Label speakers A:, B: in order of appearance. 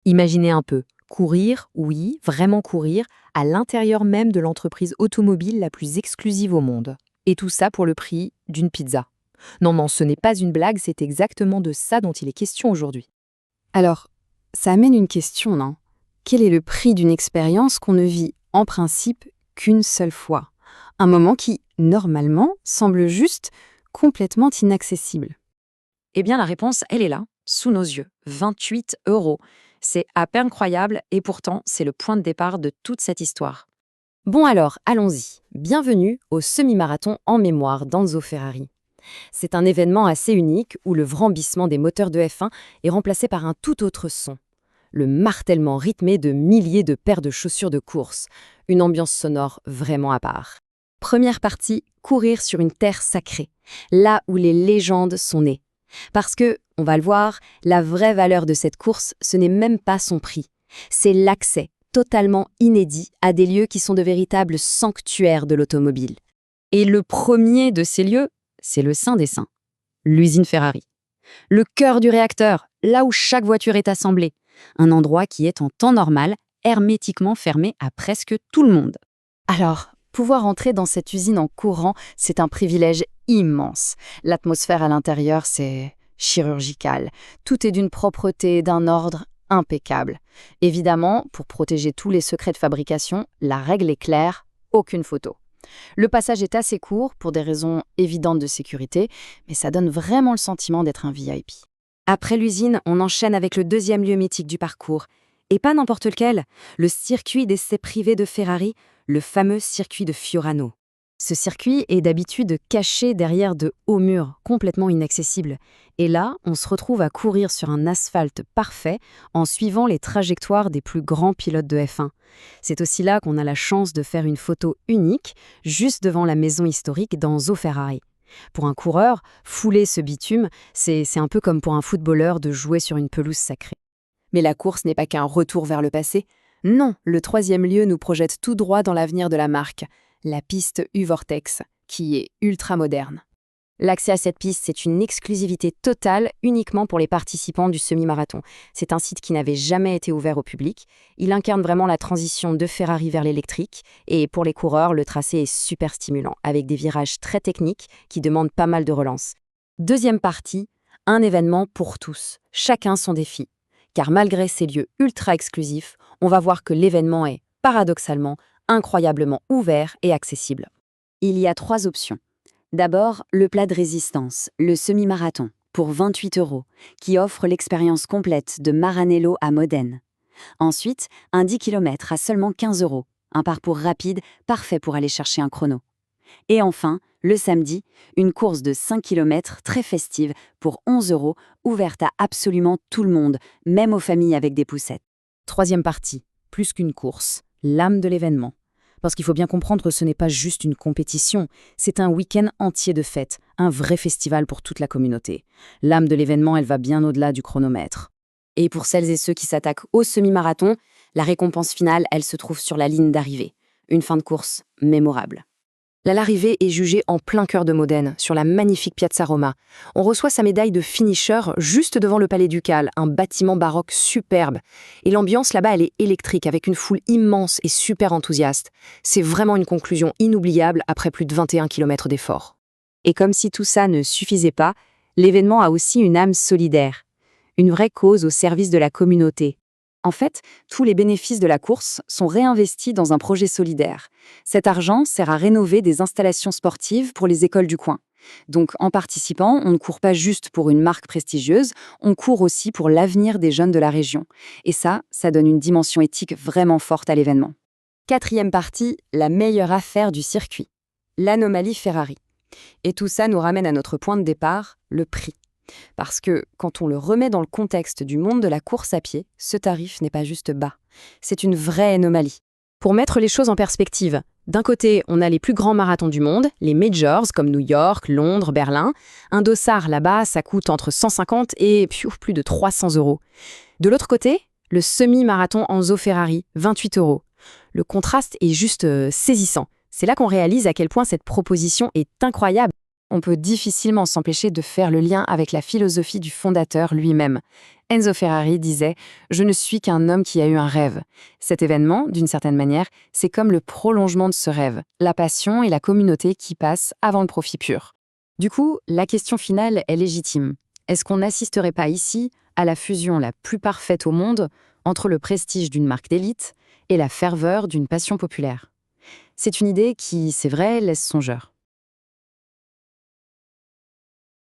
A: Imaginez un peu, courir, oui, vraiment courir, à l'intérieur même de l'entreprise automobile la plus exclusive au monde. Et tout ça pour le prix d'une pizza. Non, non, ce n'est pas une blague, c'est exactement de ça dont il est question aujourd'hui.
B: Alors, ça amène une question, non? Quel est le prix d'une expérience qu'on ne vit en principe qu'une seule fois? Un moment qui, normalement, semble juste complètement inaccessible.
C: Eh bien, la réponse, elle est là, sous nos yeux. 28 euros. C'est à peine croyable et pourtant, c'est le point de départ de toute cette histoire.
B: Bon alors, allons-y. Bienvenue au semi-marathon en mémoire d'Enzo Ferrari. C'est un événement assez unique où le vrambissement des moteurs de F1 est remplacé par un tout autre son. Le martèlement rythmé de milliers de paires de chaussures de course. Une ambiance sonore vraiment à part. Première partie, courir sur une terre sacrée. Là où les légendes sont nées. Parce que, on va le voir, la vraie valeur de cette course, ce n'est même pas son prix. C'est l'accès, totalement inédit, à des lieux qui sont de véritables sanctuaires de l'automobile.
C: Et le premier de ces lieux, c'est le Saint des Saints, l'usine Ferrari. Le cœur du réacteur, là où chaque voiture est assemblée. Un endroit qui est en temps normal, hermétiquement fermé à presque tout le monde.
B: Alors, pouvoir entrer dans cette usine en courant, c'est un privilège immense. L'atmosphère à l'intérieur, c'est chirurgical. Tout est d'une propreté, d'un ordre impeccable. Évidemment, pour protéger tous les secrets de fabrication, la règle est claire, aucune photo. Le passage est assez court pour des raisons évidentes de sécurité, mais ça donne vraiment le sentiment d'être un VIP.
C: Après l'usine, on enchaîne avec le deuxième lieu mythique du parcours. Et pas n'importe lequel, le circuit d'essais privés de Ferrari, le fameux circuit de Fiorano.
B: Ce circuit est d'habitude caché derrière de hauts murs, complètement inaccessibles. Et là, on se retrouve à courir sur un asphalte parfait en suivant les trajectoires des plus grands pilotes de F1. C'est aussi là qu'on a la chance de faire une photo unique, juste devant la maison historique d'Enzo Ferrari. Pour un coureur, fouler ce bitume, c'est un peu comme pour un footballeur de jouer sur une pelouse sacrée.
A: Mais la course n'est pas qu'un retour vers le passé. Non, le troisième lieu nous projette tout droit dans l'avenir de la marque, la piste U-Vortex, qui est ultra moderne.
B: L'accès à cette piste, c'est une exclusivité totale uniquement pour les participants du semi-marathon. C'est un site qui n'avait jamais été ouvert au public. Il incarne vraiment la transition de Ferrari vers l'électrique. Et pour les coureurs, le tracé est super stimulant, avec des virages très techniques qui demandent pas mal de relance. Deuxième partie, un événement pour tous, chacun son défi. Car malgré ces lieux ultra exclusifs, on va voir que l'événement est, paradoxalement, incroyablement ouvert et accessible.
C: Il y a 3 options. D'abord, le plat de résistance, le semi-marathon, pour 28 euros, qui offre l'expérience complète de Maranello à Modène. Ensuite, un 10 km à seulement 15 euros, un parcours rapide, parfait pour aller chercher un chrono. Et enfin, le samedi, une course de 5 km très festive pour 11 euros, ouverte à absolument tout le monde, même aux familles avec des poussettes.
B: Troisième partie, plus qu'une course, l'âme de l'événement. Parce qu'il faut bien comprendre que ce n'est pas juste une compétition, c'est un week-end entier de fêtes, un vrai festival pour toute la communauté. L'âme de l'événement, elle va bien au-delà du chronomètre.
C: Et pour celles et ceux qui s'attaquent au semi-marathon, la récompense finale, elle se trouve sur la ligne d'arrivée. Une fin de course mémorable.
A: L'arrivée est jugée en plein cœur de Modène, sur la magnifique Piazza Roma. On reçoit sa médaille de finisher juste devant le Palais Ducal, un bâtiment baroque superbe. Et l'ambiance là-bas, elle est électrique, avec une foule immense et super enthousiaste. C'est vraiment une conclusion inoubliable après plus de 21 km d'efforts.
C: Et comme si tout ça ne suffisait pas, l'événement a aussi une âme solidaire. Une vraie cause au service de la communauté. En fait, tous les bénéfices de la course sont réinvestis dans un projet solidaire. Cet argent sert à rénover des installations sportives pour les écoles du coin. Donc, en participant, on ne court pas juste pour une marque prestigieuse, on court aussi pour l'avenir des jeunes de la région. Et ça donne une dimension éthique vraiment forte à l'événement.
B: Quatrième partie, la meilleure affaire du circuit. L'anomalie Ferrari. Et tout ça nous ramène à notre point de départ, le prix. Parce que, quand on le remet dans le contexte du monde de la course à pied, ce tarif n'est pas juste bas. C'est une vraie anomalie. Pour mettre les choses en perspective, d'un côté, on a les plus grands marathons du monde, les majors comme New York, Londres, Berlin. Un dossard là-bas, ça coûte entre 150 et plus de 300 euros. De l'autre côté, le semi-marathon Enzo Ferrari, 28 euros. Le contraste est juste saisissant. C'est là qu'on réalise à quel point cette proposition est incroyable. On peut difficilement s'empêcher de faire le lien avec la philosophie du fondateur lui-même.
A: Enzo Ferrari disait « Je ne suis qu'un homme qui a eu un rêve ». Cet événement, d'une certaine manière, c'est comme le prolongement de ce rêve, la passion et la communauté qui passent avant le profit pur.
B: Du coup, la question finale est légitime. Est-ce qu'on n'assisterait pas ici à la fusion la plus parfaite au monde entre le prestige d'une marque d'élite et la ferveur d'une passion populaire? C'est une idée qui, c'est vrai, laisse songeur.